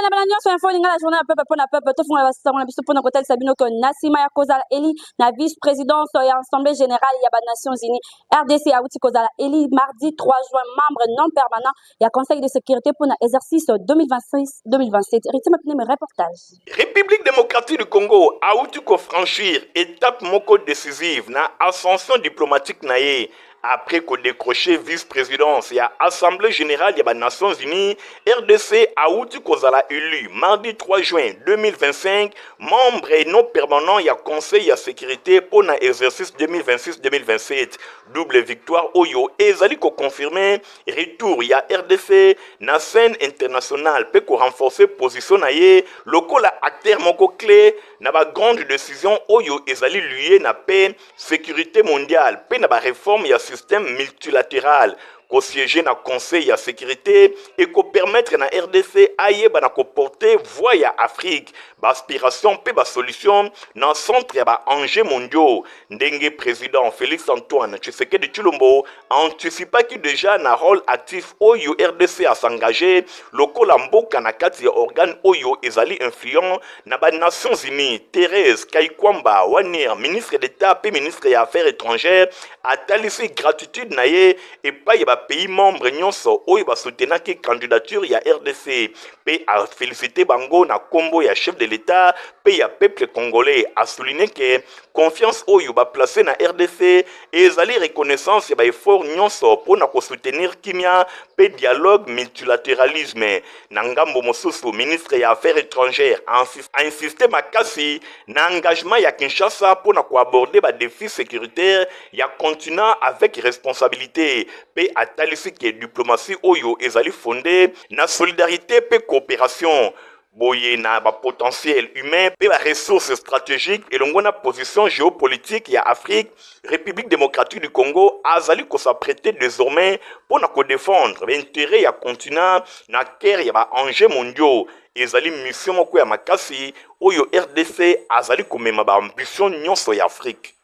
na bananyo so info linga la journée un peu pour na peuple to funga basita na biso pona kotal sabino ko nasima ya kozala eli na vice présidence ya assemblée générale ya ba Nations Unies RDC a uti kozala eli mardi 3 juin membre non permanent ya conseil de sécurité pour na exercice 2026-2027. Ritima pine reportage. République démocratique du Congo a uti ko franchir étape moko décisive na ascension diplomatique na ye. Après qu'on décroché vice-présidence, il y a Assemblée générale des Nations Unies, RDC a outi kozala élu mardi 3 juin 2025, membre et non permanent, il y a Conseil de sécurité pour l'exercice 2026-2027. Double victoire Oyo et Zali ko confirmé, retour, il y a RDC, na scène internationale, peut renforcer position na ye, local acteur moko clé, na ba grande décision Oyo et Zali lié na paix, sécurité mondiale, paix na ba réforme, il y a système multilatéral ko siéger na conseil ya sécurité et ko permettre na RDC aye ba na ko porter voix ya Afrique ba aspiration pe ba solution na centre ya ba enjeux mondiaux ndenge président Félix Antoine Tshisekedi Tshilombo anticipa ki déjà na rôle actif oyo RDC a s'engager lokola mboka na kati ya organe oyo ezali influent na ba Nations Unies. Thérèse Kaikwamba Wanir ministre d'État pe ministre ya affaires étrangères a talisi gratitude na ye et pa ya pays membres nyonso oyo ba soutenaki candidature ya RDC pe a félicité bango na kombo ya chef de l'État pe ya peuple congolais a souligné que confiance oyo ba placé na RDC ezali reconnaissance ya ba effort nyonso pour na ko soutenir kimia pe dialogue multilatéralisme na ngambo mosusu ministre ya affaires étrangères a insisté makasi na engagement ya Kinshasa pour na ko aborder ba défis sécuritaires ya continent avec responsabilité pe a talisi que diplomatie oyo ezali fondée na solidarité pe coopération boye na ba potentiel humain pe ba ressources stratégiques et longona position géopolitique ya Afrique. République démocratique du Congo azali ko s'apprêter désormais pour na ko défendre l'intérêt ya continent na guerre ya ba enjeux mondiaux ezali mission moko ya makasi oyo RDC azali ko mema ba ambition nyonso ya Afrique.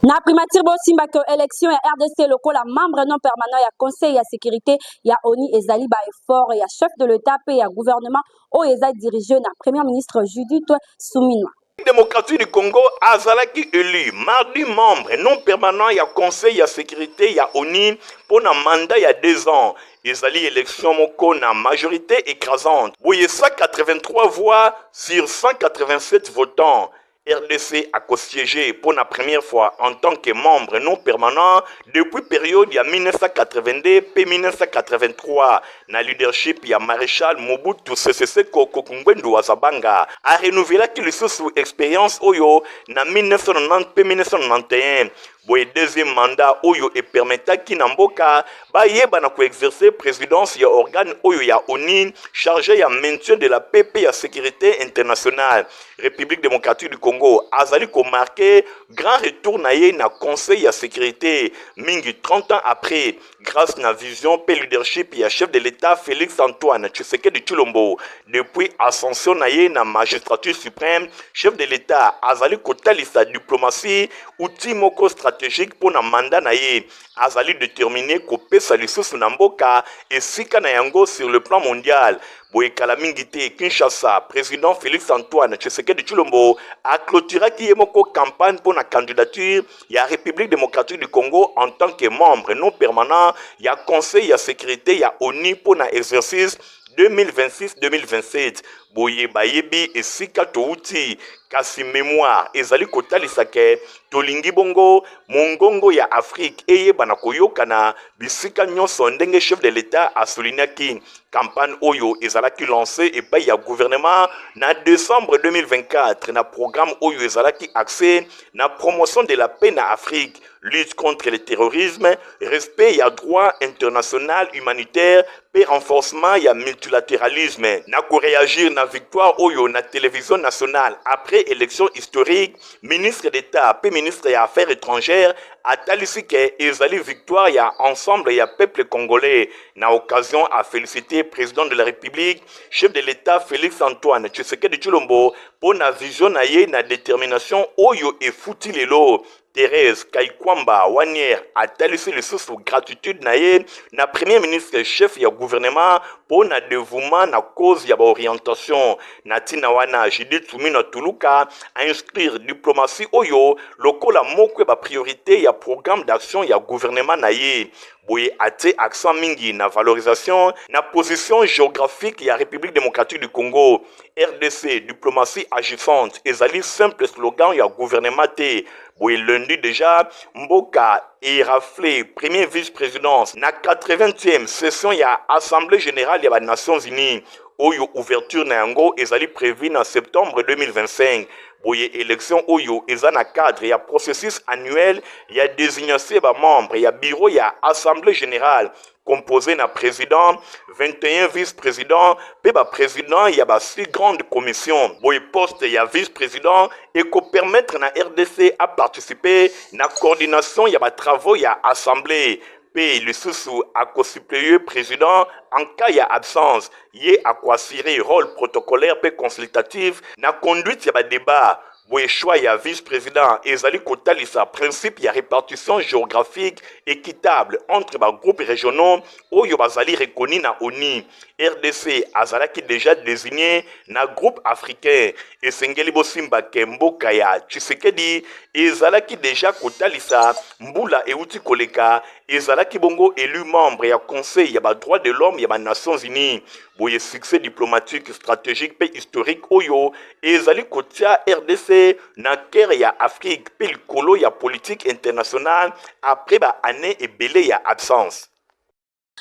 Na primature bo simba que élection ya RDC lokola membre non permanent ya conseil ya sécurité ya ONU ezali ba effort ya chef de l'État pe ya gouvernement o ezali dirigé na premier ministre Judith Suminwa. Démocratique du Congo azalaki élu mardi membre non permanent ya conseil ya sécurité ya ONU pour un mandat ya 2 ans. Ezali élection moko na majorité écrasante. Boye 183 voix sur 187 votants. RDC a co-siégé pour la première fois en tant que membre non permanent depuis période il y a 1982 et 1983. Na leadership il y a maréchal Mobutu Sese Seko Ngbendu Wazabanga a renouvelé qu'il sous expérience oyo na 1990 et 1991. Boye deuxième mandat oyo et permettra ki na mboka ba yeba na ko exercer présidence ya organe oyo ya ONU chargé ya maintien de la paix et ya sécurité internationale. République démocratique du Congo azali ko marqué grand retour na ye na conseil ya sécurité mingi 30 ans après grâce na vision pe leadership ya chef de l'État Félix Antoine Tshisekedi Tshilombo. Depuis ascension na ye na magistrature suprême, chef de l'État azali ko talisa diplomatie outil moko stratégique pour na mandat na ye azali déterminé ko pesa lisusu na mboka esika na yango sur le plan mondial. Boye kalamingite Kinshasa, président Félix Antoine Tshisekedi Tshilombo a clôturé qui est moko campagne pour la candidature ya République démocratique du Congo en tant que membre non permanent ya conseil ya sécurité ya ONU pour na exercice 2026-2027. Boye bayebi esika touti kasi mémoire ezali kotalisa ke tolingi bongo mongongo ya Afrique eye bana koyokana bisika nyonso ndenge chef de l'État a souligné ki campagne oyo ezalaki lancé et pa ya gouvernement na décembre 2024 na programme oyo ezalaki axé na promotion de la paix na Afrique, lutte contre le terrorisme, respect ya droit international humanitaire pe renforcement ya multilatéralisme. Na ko réagir na victoire oyo na télévision nationale après élection historique, ministre d'État pe ministre des Affaires étrangères atalisi ke ezali victoire ya ensemble ya peuple congolais. Na occasion à féliciter président de la République, chef de l'État Félix Antoine Tshisekedi Tshilombo pour na vision na ye na détermination oyo efuti lelo. Thérèse Kaikwamba Wanier a talisi le sous gratitude na ye na premier ministre chef ya gouvernement pour na dévouement na cause ya ba orientation na tina wana Judith Sumina Tuluka a inscrire diplomatie oyo lokola moko ba priorité ya programme d'action ya gouvernement na ye. Boye ate accent mingi na valorisation na position géographique ya République démocratique du Congo. RDC diplomatie agissante ezali simple slogan ya gouvernement te. Boye lundi déjà Mboka et raflé premier vice-présidence na 80e session ya Assemblée générale ya ba Nations Unies. Oyo ouverture na yango ezali prévu en septembre 2025. Boye élection oyo eza na cadre ya processus annuel ya désignation ba membre ya bureau ya Assemblée générale composé na président, 21 vice-présidents, pe ba président ya ba 6 grandes commissions. Boye poste ya vice-président et ko permettre na RDC à participer na coordination ya ba travaux ya assemblée. Pe le sous a co-suppléé président en cas ya absence, yé a co-assurer rôle protocolaire pe consultatif na conduite ya ba débat. Boye choix ya vice-président ezali kotalisa principe ya répartition géographique équitable entre ba groupes régionaux oyo bazali reconnus na ONU. RDC azalaki déjà désigné na groupe africain et Sengeli Bosimba Mboka ya Tshisekedi ezalaki déjà kotalisa mbula euti koleka ezalaki bongo élu membre ya conseil ya ba droits de l'homme ya ba Nations Unies. Boye succès diplomatique stratégique pe historique oyo ezali kotia RDC na kere ya Afrique pe likolo ya politique internationale après ba année ebele ya absence.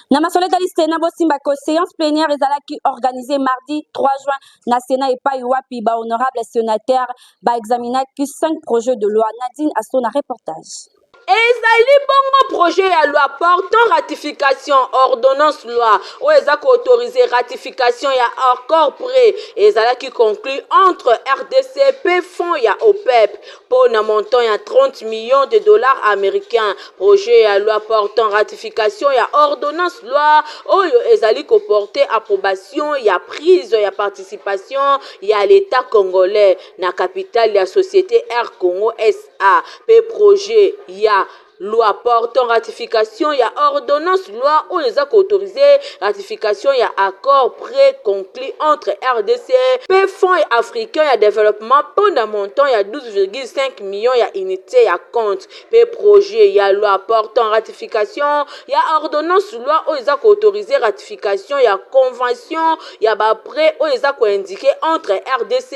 Na masoleta liste na Bosimba ko séance plénière ezalaki organisée mardi 3 juin na Sénat epai wapi ba honorable sénateur ba examinaki 5 projets de loi. Nadine a son reportage. ezali bongo projet ya loi portant ratification ordonnance loi oyo eza koautorize ratification ya accord prêt ezalaki conclu entre RDC pe fond ya OPEP pour na montant ya 30 millions de dollars américains. Projet ya loi portant ratification ya ordonnance loi oyo ezali koporter approbation ya prise ya participation ya l'état congolais na capitale ya société Air Congo SA pe projet ya loi portant ratification ya ordonnance loi oyo eza koautorize ratification ya accord prêt conclu entre RDC pe fonds africain ya développement pour na montant ya 12,5 millions ya unité ya compte pe projet ya loi portant ratification ya ordonnance loi oyo eza koautorize ratification ya convention ya ba prêt oyo eza koindiqué entre RDC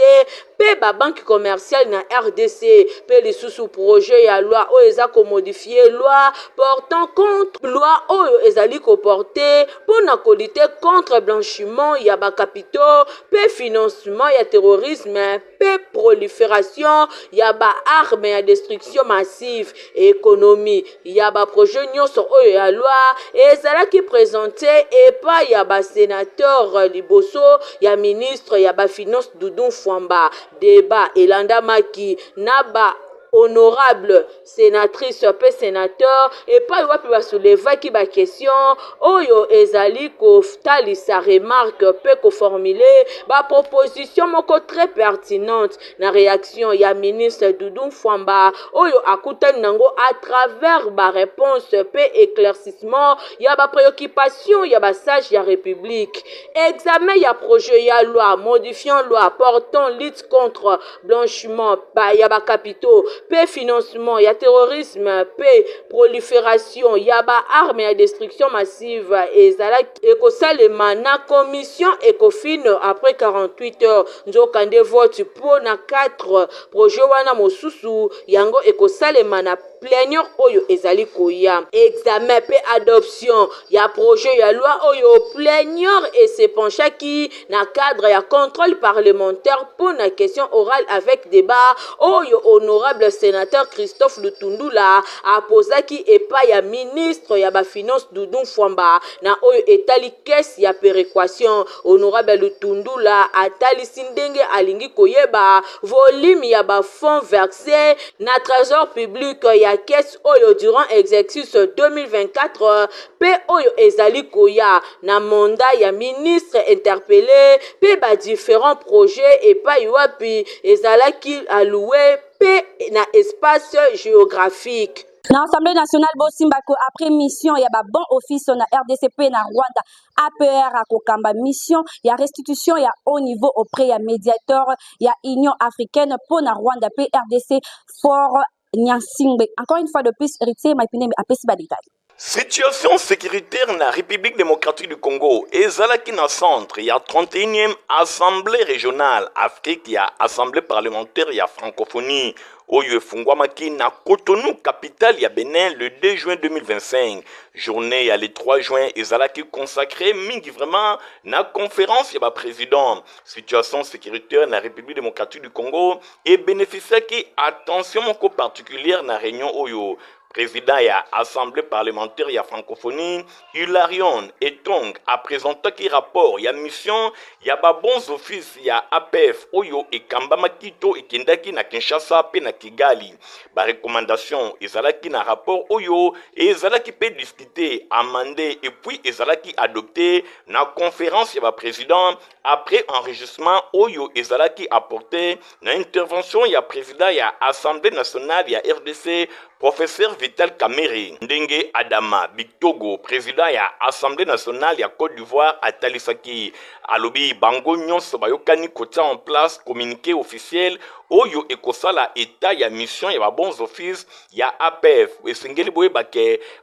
pe ba banque commerciale na RDC pe lisusu projet ya loi oyo eza komodifier loi portant contre loi oyo ezali koporter pour na lutter contre blanchiment ya ba capitaux pe financement ya terrorisme pe prolifération ya ba armes ya destruction massive économie ya ba projet nyonso oyo ya loi ezalaki présenté epai ya ba sénateur liboso ya ministre ya ba finance Doudou Fwamba. Débat elandamaki na ba honorable sénatrice pe sénateur et pas wapi ba soulevaki ba question oyo ezali kotalisa remarque pe ko formuler ba proposition moko très pertinente na réaction ya ministre Doudou Fwamba oyo akutani nango à travers ba réponse pe éclaircissement ya ba préoccupation ya ba sage ya république. Examen ya projet ya loi modifiant loi portant lutte contre blanchiment ya ba capitaux pe financement ya terrorisme pe prolifération ya ba armes ya destruction massive ezalaki ekosalema na commission ECOFIN après 48 heures nzokande vote pour na 4 projet wana mosusu yango ekosalema na plénière oyo ezali koya. Examen pe adoption ya projet ya loi oyo plénière et se penchaki na cadre ya contrôle parlementaire pour na question orale avec débat oyo honorable sénateur Christophe Lutundula apozaki epai ya ministre ya ba finance Doudou Fwamba na oyo etali caisse ya péréquation. Honorable Lutundula atalisi ndenge alingi koyeba volume ya ba fonds versé na trésor public ya ya caisse oyo durant exercice 2024 pe oyo ezali koya na mandat ya ministre interpellé pe ba différents projets epai wapi ezalaki alloué pe na espace géographique. Na Assemblée nationale Bosimbako après mission ya ba bon office na RDCP na Rwanda APR akokamba mission ya restitution ya haut niveau auprès ya médiateur ya Union africaine pour na Rwanda pe RDC for Nyansingbe. Encore une fois de plus héritier Mapine apesi ba détail. Situation sécuritaire na République démocratique du Congo ezalaki na centre ya 31e assemblée régionale Afrique ya assemblée parlementaire ya francophonie oyo efungwamaki na Cotonou capitale ya Bénin le 2 juin 2025. Journée ya le 3 juin ezalaki consacré mingi vraiment na conférence ya ba président. Situation sécuritaire na République démocratique du Congo et bénéficiaki attention moko particulière na réunion oyo. Président ya Assemblée parlementaire ya francophonie, Hilarion Etong a présenté qui rapport ya mission ya ba bons office ya APF oyo e kambama kito e kendaki na Kinshasa pe na Kigali. Ba recommandation ezalaki na rapport oyo e ezalaki pe discuté, amendé et puis ezalaki adopté na conférence ya ba président après enregistrement oyo ezalaki apporté na intervention ya président ya Assemblée nationale ya RDC Professeur Vital Kamerhe. Ndenge Adama Bictogo, président ya Assemblée nationale ya Côte d'Ivoire atalisaki alobi bango nyonso bayokani kotia en place communiqué officiel oyo ekosala état ya mission ya ba bons office ya APF esengeli boye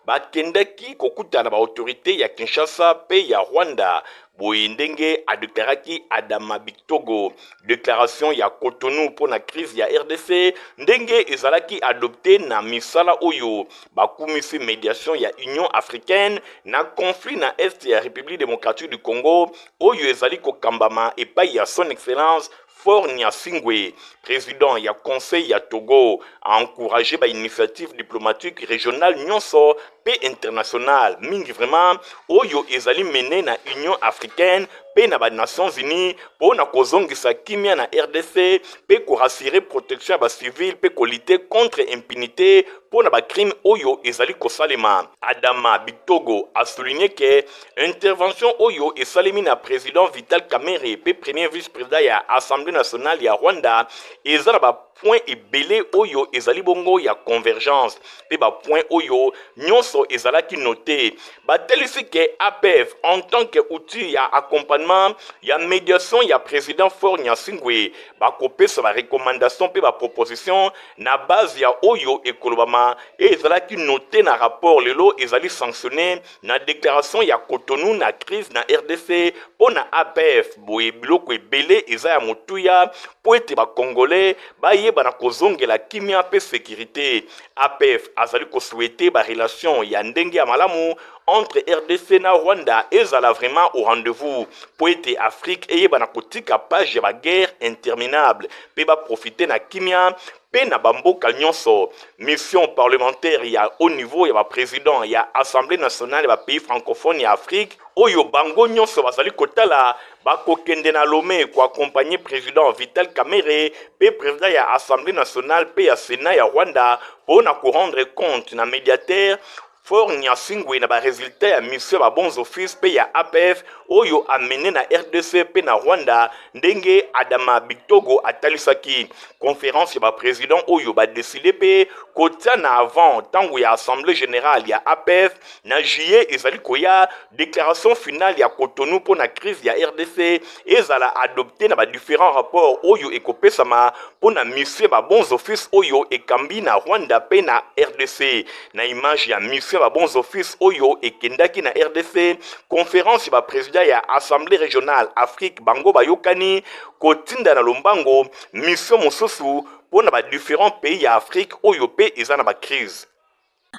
bakendaki kokutana ba autorité ya Kinshasa pe ya Rwanda. Boye ndenge adeklaraki Adama Bictogo. Déclaration ya Cotonou pour la crise ya RDC ndenge ezalaki adopté na misala oyo bakumisi médiation ya Union africaine na conflit na est ya République démocratique du Congo oyo ezali kokambama epai ya son excellence Faure Gnassingbé, président ya Conseil ya Togo, a encouragé ba initiative diplomatique régionale nyonso pe internationale mingi vraiment oyo ezali mené na Union africaine pe na ba Nations Unies pour na kozongisa kimia na RDC pe ko rassurer protection ba civil pe ko lutter contre impunité pour na ba crime oyo ezali kosalema. Adama Bictogo a souligné que intervention oyo esalemi na président Vital Kamerhe pe premier vice-président ya Assemblée nationale ya Rwanda ezala ba point ebele oyo ezali bongo ya convergence pe ba point oyo nyonso ezalaki noté batelisi ke APF en tant que outil ya accompagnement ya médiation ya président Faure Gnassingbé bakopesa ba recommandation pe ba proposition na base ya oyo ekolobama e ezalaki noté na rapport lelo ezali sanctionné na déclaration ya Cotonou na crise na RDC pona APF boye biloko ebele eza ya motuya po ete ba congolais bayeba na kozongela kimia pe sécurité. APF azali ko souhaiter ba relation ya ndenge ya malamu entre RDC na Rwanda ezala vraiment au rendez-vous po ete Afrique eyeba na kotika page ya ba guerre interminable pe ba profiter na kimia pe na bamboka nyonso. Mission parlementaire ya au niveau ya ba président ya Assemblée nationale ya ba pays francophone ya Afrique oyo bango nyonso bazali kotala bakokende na Lomé ko accompagner président Vital Kamerhe pe président ya Assemblée nationale pe ya Sénat ya Rwanda pour na ko rendre compte na médiateur Faure Gnassingbé na ba résultat ya mission ba bons office pe ya APF oyo amené na RDC pe na Rwanda ndenge Adama Bictogo atalisaki. Conférence ya ba président oyo ba décidé pe kotia na avant tango ya assemblée générale ya APF na juillet ezali koya déclaration finale ya Cotonou pour na crise ya RDC ezala adopté na ba différents rapports oyo ekopesama pour na mission ba bons office oyo ekambi na Rwanda pe na RDC. Na image ya mission ba bons office oyo ekendaki na RDC, conférence ba président ya assemblée régionale Afrique bango bayokani kotinda na lombango mission mosusu pour na ba différents pays ya Afrique oyo pe eza na ba crise.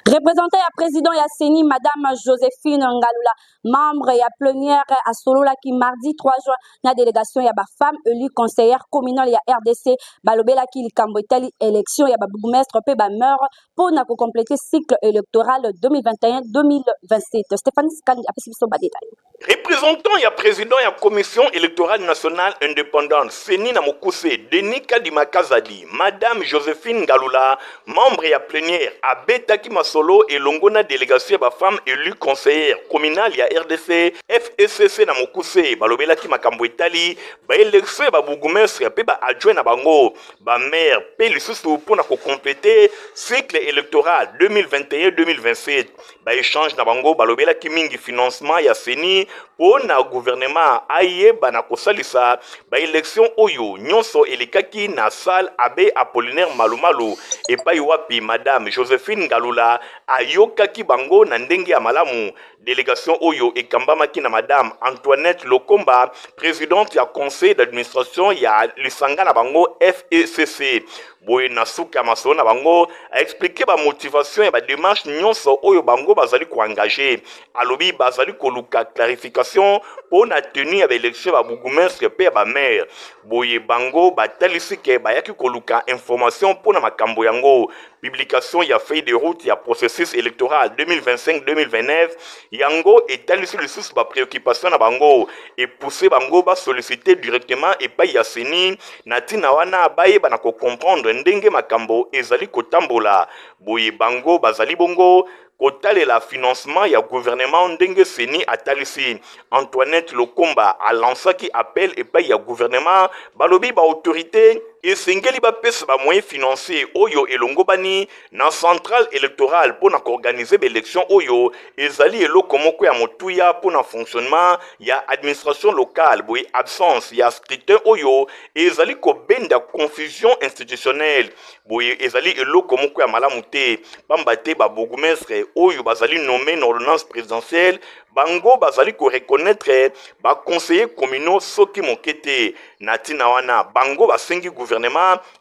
Représentant ya président ya CENI, Madame Joséphine Ngalula, membre ya plénière à Solola qui mardi 3 juin na délégation ya ba femme élue conseillère communale ya RDC balobela ki likambo etali élection ya ba bourgmestre pe ba maire pour na ko compléter cycle électoral 2021-2027. Stéphane Skandi apesi biso ba détail. Représentant ya président ya commission électorale nationale indépendante CENI na Mokuse Denis Kadima Kazadi, Madame Joséphine Ngalula, membre ya plénière abetaki masolo elongo na délégation ya ba femme élue conseillère communale ya RDC FECC na Mokuse balobelaki makambo etali ba élection ba bourgmestre pe ba adjoint na bango ba maire pe lisusu pour na ko compléter cycle électoral 2021-2027 ba échange na bango balobelaki mingi financement ya CENI pour na gouvernement ayeba na kosalisa ba élection oyo nyonso elekaki na salle Abbé Apollinaire Malumalu epai wapi Madame Joséphine Ngalula ayokaki bango na ndenge ya malamu. Délégation oyo ekambamaki na Madame Antoinette Lokomba, présidente ya conseil d'administration ya lisanga na bango FECC. Boye na suka masolo na bango a expliqué ba motivation et ba démarche nyonso oyo bango bazali ko engager. Alobi bazali ko luka clarification pour na tenue ya élection ba bourgmestre pe ba maire. Boye bango batalisi ke bayaki ko luka information pour na makambo yango. Publication ya feuille de route ya processus électoral 2025-2029 yango etalisi lisusu ba préoccupation na bango et pousser bango ba solliciter directement et pa ya CENI na tina wana bayeba na ko comprendre ndenge makambo ezali kotambola. Boye bango bazali bongo kotalela financement ya gouvernement ndenge CENI atalisi. Antoinette Lokomba alansaki appel epai ya gouvernement balobi ba autorité esengeli bapesa ba moyen financier oyo elongo bani na centrale électorale pour na organiser l'élection oyo ezali eloko moko ya motuya pour na fonctionnement ya administration locale. Boye absence ya scrutin oyo ezali ko benda confusion institutionnelle. Boye ezali eloko moko ya malamu te pamba te ba bourgmestre oyo bazali nommé na ordonnance présidentielle bango bazali ko reconnaître ba conseillers communaux soki mokete na tina wana bango basengi gouvernement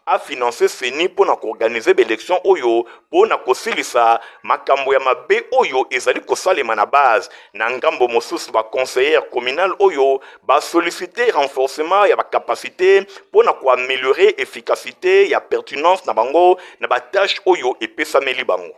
a financer CENI pour na organiser l'élection oyo pour na kosilisa makambo ya mabe oyo ezali kosalema na base na ngambo mosusu ba conseillers communal oyo ba solliciter renforcement ya ba capacité pour na ko améliorer efficacité ya pertinence na bango na ba tâche oyo epesameli bango.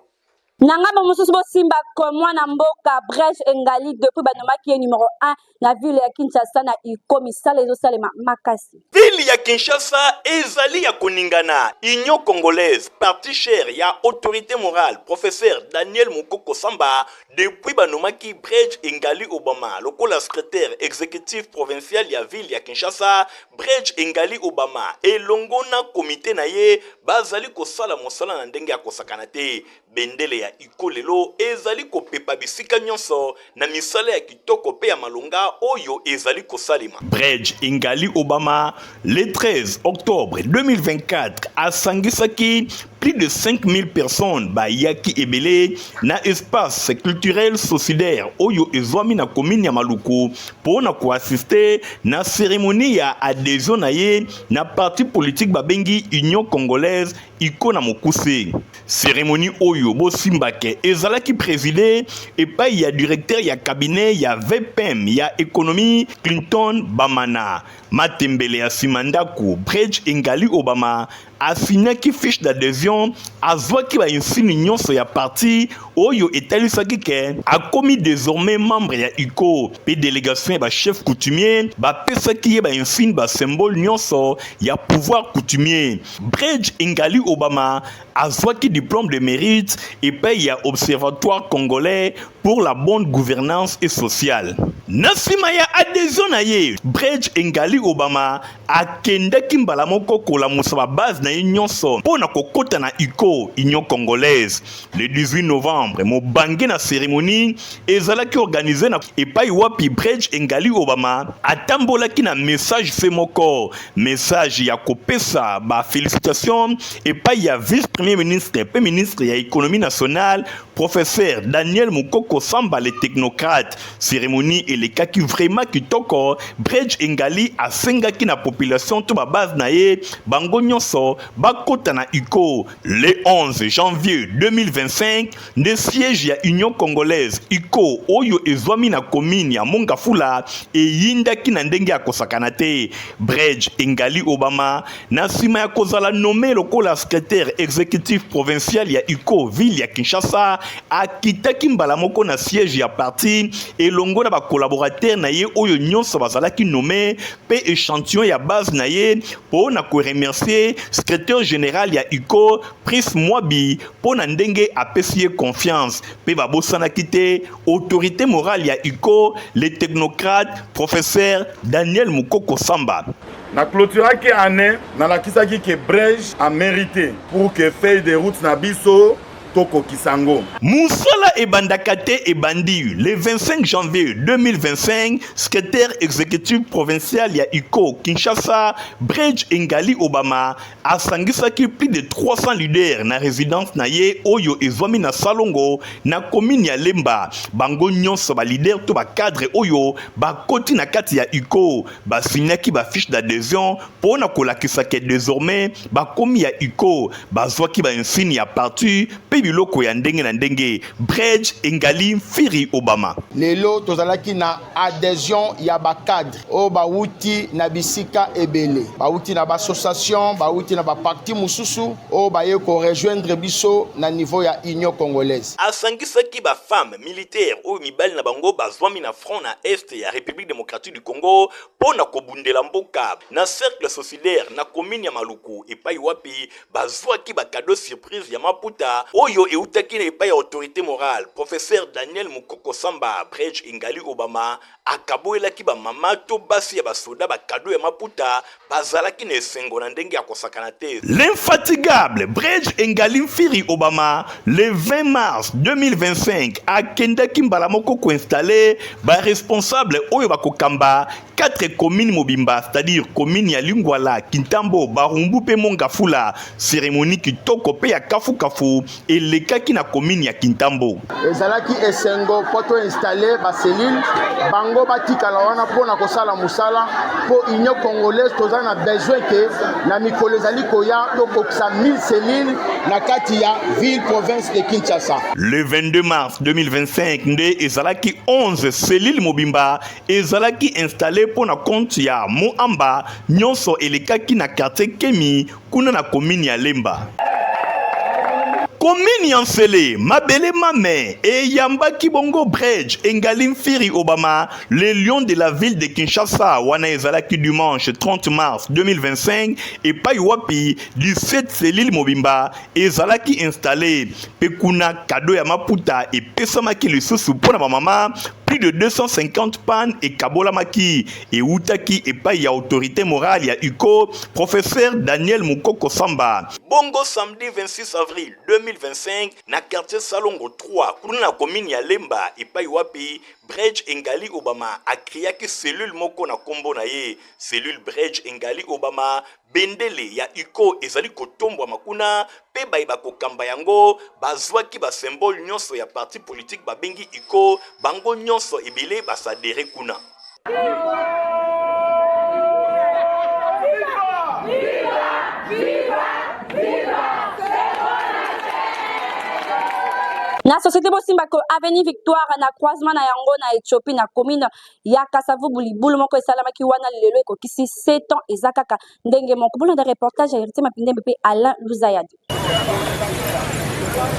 Nangamba mosusu bosimba ko mwana mboka Brèche Engali depuis banomaki ye numéro 1 na ville ya Kinshasa na ikomisala ezosalema makasi. Ville ya Kinshasa ezali ya koningana. Union congolaise parti cher ya autorité morale professeur Daniel Mukoko Samba depuis banomaki Brèche Engali Obama lokola secrétaire exécutif provincial ya ville ya Kinshasa. Brèche Engali Obama elongo na comité na ye bazali kosala mosala na ndenge ya kosakana te. Bendele ya ikolelo ezali kopepa bisika nyonso na misala ya kitoko pe ya malonga oyo ezali kosalima. Brèche Engali Obama le 13 octobre 2024 asangisaki plus de 5000 personnes bayaki ebele na espace culturel solidaire oyo ezwami na commune ya Maluku pour na ko assister na cérémonie ya adhésion na ye na parti politique babengi Union congolaise iko na Mokuse. Cérémonie oyo bosimbake ezalaki présidé epai ya directeur ya cabinet ya VPM ya économie Clinton Bamana. Matembele ya Simandaku Brèche Engali Obama afinaki fiche d'adhésion azwaki ba insigne nyonso ya parti oyo etalisaki ke akomi désormais membre ya ICO pe délégation ba chef coutumier ba pesaki ye ba insigne ba symbole nyonso ya pouvoir coutumier. Brèche Engali Obama azwaki diplôme de mérite epai ya observatoire congolais pour la bonne gouvernance et sociale. Nasima ya adhésion na ye Brèche Engali Obama akendaki mbala moko kolamusa ba base na nyonso pona kokota na ICO Union congolaise. Le 18 novembre mobange na cérémonie ezalaki organisé na epai wapi Brèche Engali Obama atambolaki na message fe moko message ya kopesa ba félicitations epai ya vice premier ministre pe ministre ya économie nationale professeur Daniel Mukoko Samba le technocrate. Cérémonie elekaki vraiment kitoko. Bredge Engali asengaki na population to ba base na ye bango nyonso bakota na UCO. Le 11 janvier 2025 nde siège ya Union Congolaise UCO oyo ezwami na commune ya Mongafula eyindaki na ndenge ya kosakana te. Bredge Engali Obama na sima ya kozala nommé lokola secrétaire exécutif provincial ya UCO ville ya Kinshasa akitaki mbala moko na siège ya parti elongo na ba collaborateur na ye oyo nyonso bazalaki nommé pe échantillon ya base na ye po na ko remercier secrétaire général ya UCO Prince Mwabi po na ndenge apesi ye confiance pe babosanaki te autorité morale ya UCO le technocrate professeur Daniel Mukoko Samba. Na clôturaki année na lakisaki que Bredge a mérité pour que feuille de route na biso Toko Kisango. Moussala Ebandakate Ebandi, le 25 janvier 2025, secrétaire exécutif provincial ya UCO Kinshasa, Bredge Engali Obama, a sangisaki plus de 300 leaders na résidence na ye oyo ezwami na Salongo, na commune ya Lemba. Bango nyonso ba leader to ba cadre oyo, ba koti na kati ya UCO, ba signaki ba fiche d'adhésion, pour na kolakisaki désormais, ba komi ya UCO, ba zwaki ba insigne ya parti, biloko ya ndenge na ndenge. Bredge Engali Firi Obama. Lelo tozalaki na adhésion ya ba cadre o bauti na bisika ebele. Bauti na ba association, bauti na ba parti mususu o baye ko rejoindre biso na niveau ya Union Congolaise. Asangisaki ba femme militaire o mibali na bango bazwami na front na est ya République démocratique du Congo pona kobundela mboka na cercle solidaire na commune ya Maluku epai wapi bazwaki ba cadeau surprise ya maputa oyo eutaki na epai ya autorité morale. Professeur Daniel Mukoko Samba, Bredge Engali Obama akaboelaki ba mama to basi ya basoda ba cadeau ya maputa bazalaki na esengo na ndenge ya kosakana te. L'infatigable Bredge Engali Firi Obama le 20 mars 2025 akendaki mbala moko ko installer ba responsable oyo bakokamba 4 communes mobimba, c'est-à-dire commune ya Lingwala, Kintambo, Barumbu pe Mongafula. Cérémonie kitoko pe ya kafu et lekaki na commune ya Kintambo. Ezalaki esengo poto installer ba cellule bango batikala wana pona kosala musala po Union Congolaise toza na besoin que na mikolo ezali koya to kokisa 1000 cellules na kati ya ville province de Kinshasa. Le 22 mars 2025 nde ezalaki 11 cellules mobimba ezalaki installé pour na compte ya Moamba nyonso elekaki na quartier Kemi kuna na commune ya Lemba. Commune Yansele, Mabele Mame et Yamba Kibongo Bredge Engali Firi Obama, les lions de la ville de Kinshasa, wana ezalaki dimanche 30 mars 2025 et Paiwapi, 17 cellules mobimba, ezalaki installé Pekuna Kado ya Maputa et Pesamaki le sous pour la maman. Plus de 250 pannes et Kabola Maki et Outaki et pas y a autorité morale, il y a UCO, professeur Daniel Mukoko Samba. Bongo samedi 26 avril 2025, na quartier Salongo 3, kuna commune ya Lemba et pas wapi, Bredge Engali Obama a créé que cellule moko na kombo na ye, cellule Bredge Engali Obama, bendele ya UCO ezali kotombwa makuna pe baiba kokamba yango bazwaki ba symbole nyonso ya parti politique babengi UCO bango nyonso ebele basadere kuna. Na société bosimba ko avenue Victoire na croisement na yango na Ethiopie na commune ya Kasavu Bulibulu moko esalamaki wana lelo ekokisi 7 ans ezakaka ndenge moko bolo de reportage ya Héritier Mapinde BP Alain Luzayadi.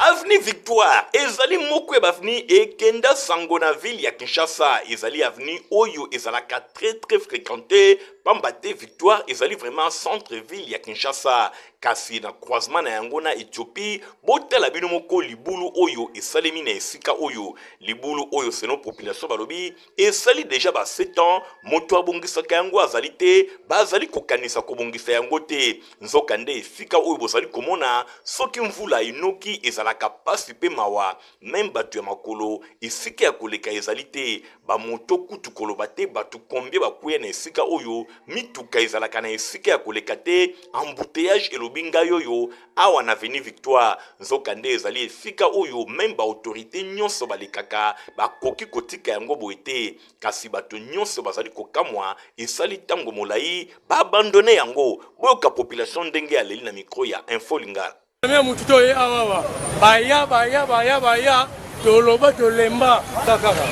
Avenue Victoire, ezali moko ya baveni ekenda sango na ville ya Kinshasa, ezali avenue oyo ezalaka très fréquenté pambate Victoire ezali vraiment centre-ville ya Kinshasa. Kasi na croisement na yango na Ethiopie, botela bino moko libulu oyo esalemi na esika oyo. Libulu oyo seno population balobi esali déjà ba 7 ans, moto abongisaka yango azali te, bazali kokanisa kobongisa yango te. Nzokande esika oyo bozali komona soki mvula inoki ezalaka pasi pe mawa, même batu ya makolo esika ya koleka ezali te, ba moto kutu koloba te batu kombie bakuya na esika oyo, mituka ezalaka na esika ya koleka te, embouteillage alobinga yoyo awa na veni victoire nzokande ezali efika oyo même ba autorité nyonso balekaka bakoki kotika yango boete kasi bato nyonso bazali kokamwa esali tango molai baabandone yango boyoka population ndenge aleli na micro ya Info Lingala. Mutu to ye awawa baya toloba tolemba takaka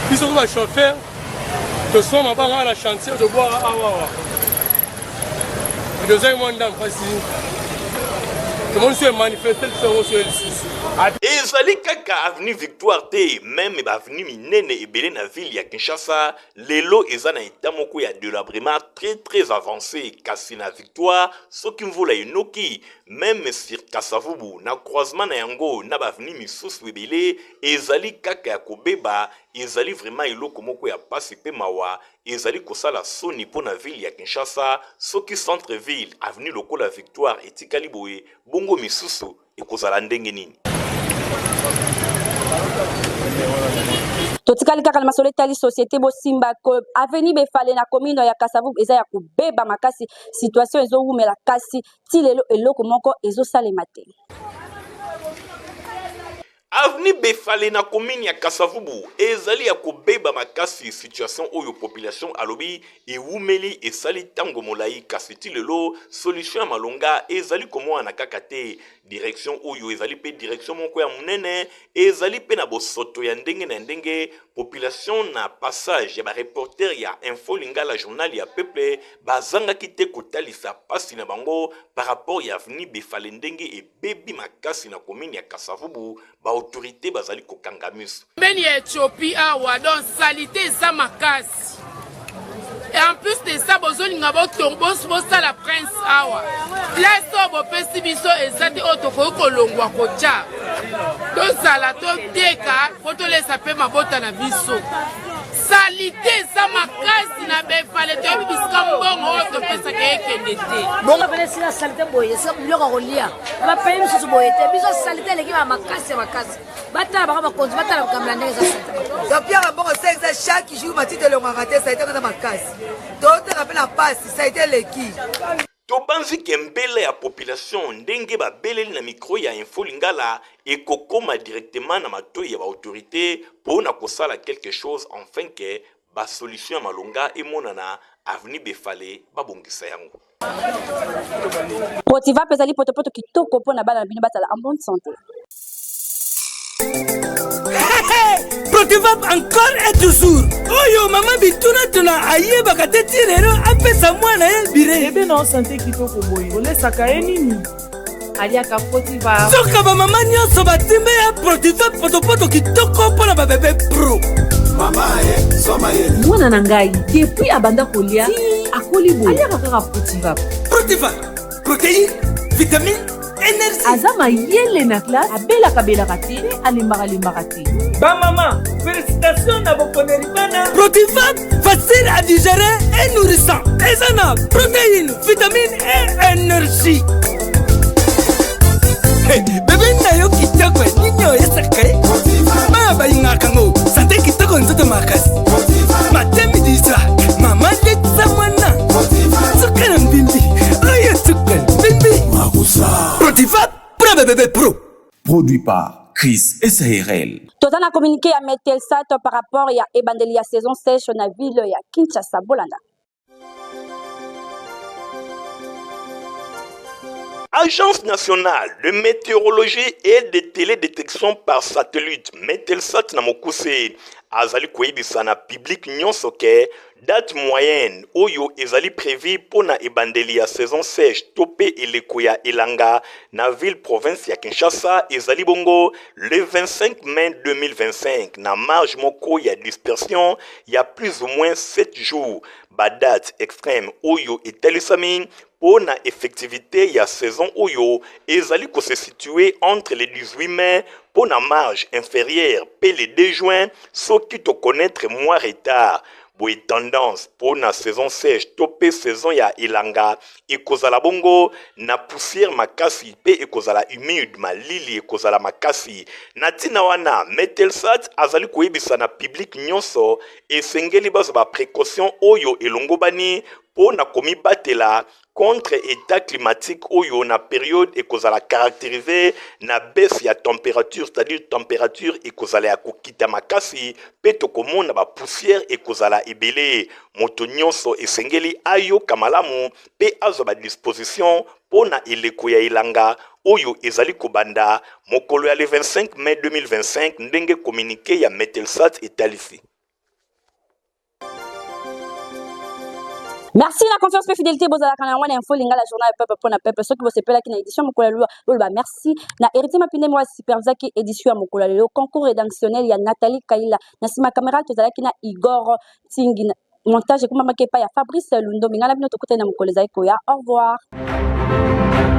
biso ko ba chauffeur to soma banga na chantier de boire awawa deuxième monde facile tout le monde se manifeste sur le ezali kaka avenue Victoire te même ba avenue minene ebele na ville ya Kinshasa lelo eza na état moko ya délabrement très avancé kasi na Victoire soki mvula enoki même sur Kasavubu na croisement na yango na ba avenue misusu ebele ezali kaka ya kobeba ezali vraiment eloko moko ya pasi pe mawa ezali kosala soni po na ville ya Kinshasa soki centre ville avenue lokola Victoire etikali boye bongo misusu ekozala ndenge nini. totikali kaka na masolo etali société bosimba ko avenue befale na commune ya Kasavubu eza ya kobeba makasi situation ezowumela kasi ti lelo eloko moko ezosalema te. Avenue Befale na commune ya Kasavubu ezali ya kobeba makasi situation oyo population alobi ewumeli esali tango molai kasi ti lelo solution ya malonga ezali komona kaka te direction oyo ezali pe direction moko ya munene ezali pe na bosoto ya ndenge na ndenge population na passage ya ba reporter ya Info Lingala journal ya peuple bazanga kite kotalisa pasi na bango par rapport ya avenue Befale ndenge ebebi makasi na commune ya Kasavubu ba autorité bazali kokangamiso mbeni ya Ethiopie awa donc salité za makasi et en plus de ça bozolinga bosala prince awa place oyo bopesi biso eza te oyo tokoki kolongwa kotia tozala toteka po tolesa mpe mabota na biso salité za makasi na Befale toyebi bisika mbongo oyo topesaka ekende te bongo pele sila salité boye esa biloko kolia bapaye misusu boye te biso salité eleki makasi ya makasi batala baka bakonzi batala bakambela ndenge eza salité topiaka bongo se eza chaque jour matite elongaka te salité eza makasi toteka mpe na pasi salité eleki tobanzi ke mbele ya population ndenge babeleli na micro ya Info Lingala ekokoma directement na matoi ya ba autorité pona kosala quelque chose enfin que ba solution ya malonga emonana avenue Befale babongisa yango. Potiva pezali potopoto kitoko pona bana bino batala en bonne santé. Protivap encore et toujours. Oyo mama bituna tuna ayeba kateti rero apesa mwana ye bire. Ebe na santé kitoko boye. Olesaka ye nini? Aliaka Protivap. Soka ba mama nyonso batimbe ya Protivap potopoto kitoko pona ba bébé pro. Mama ye, soma ye. Mwana na ngai, depuis abanda kolia, akoli boye. Aliaka kaka Protivap. Protivap, protéine, vitamine, énergie. Azama yele na classe, abelaka te, alimbaka te. Ba maman, félicitations à vos bana. Protivap, facile à digérer et nourrissant. Ezana, protéines, vitamines et énergie. Hey, bébé na yo kitoko ninyo yesakai. Ba ba ingakango, santé kitoko nzoto makasi. Matemi disa, mama letsa mwana. Sukana mbimbi, oyo sukana mbimbi. Makusa. Protivap, pour bébé pro. Produit par Chris SARL. Tozana communiqué à Metelsat par rapport à ebandeli ya saison sèche na ville ya Kinshasa Bolanda. Agence nationale de météorologie et de télédétection par satellite Metelsat na mokuse azali koyebisa na public nyonso ke date moyenne oyo ezali prévu pona ebandeli ya saison sèche tope eleko ya elanga na ville province ya Kinshasa ezali bongo le 25 mai 2025 na marge moko ya dispersion ya plus ou moins 7 jours ba date extrême oyo etalisami pona effectivité ya saison oyo ezali ko se situer entre le 18 mai pona marge inférieure pe le 2 juin soki to connaître mois retard boye tendance pour na saison sèche topé saison ya ilanga ekozala bongo na poussière makasi pe ekozala humide malili ekozala makasi na tina wana Metelsat azali koyebisa na public nyonso esengeli bazo ba précaution oyo elongobani pour na komibatela contre état climatique oyo na période ekozala caractérisée na baisse ya température, c'est-à-dire température ekozala ya kokita makasi pe tokomona ba poussière ekozala ebele. Moto nyonso esengeli ayoka malamu pe azwa ba disposition pona eleko ya ilanga oyo ezali kobanda mokolo ya le 25 mai 2025 ndenge communiqué ya Metelsat etalisi. Merci la confiance et fidélité bozala kana wana info linga la journal peuple pour na peuple soki bosepela ki na édition mokola lolo merci na héritier mapinde moi supervisa ki édition ya mokola lelo concours rédactionnel ya Nathalie Kaila na sima caméra tozala ki na Igor Tingi montage kuma makepa ya Fabrice Lundo mingala bino tokota na mokola zaiko ya au revoir.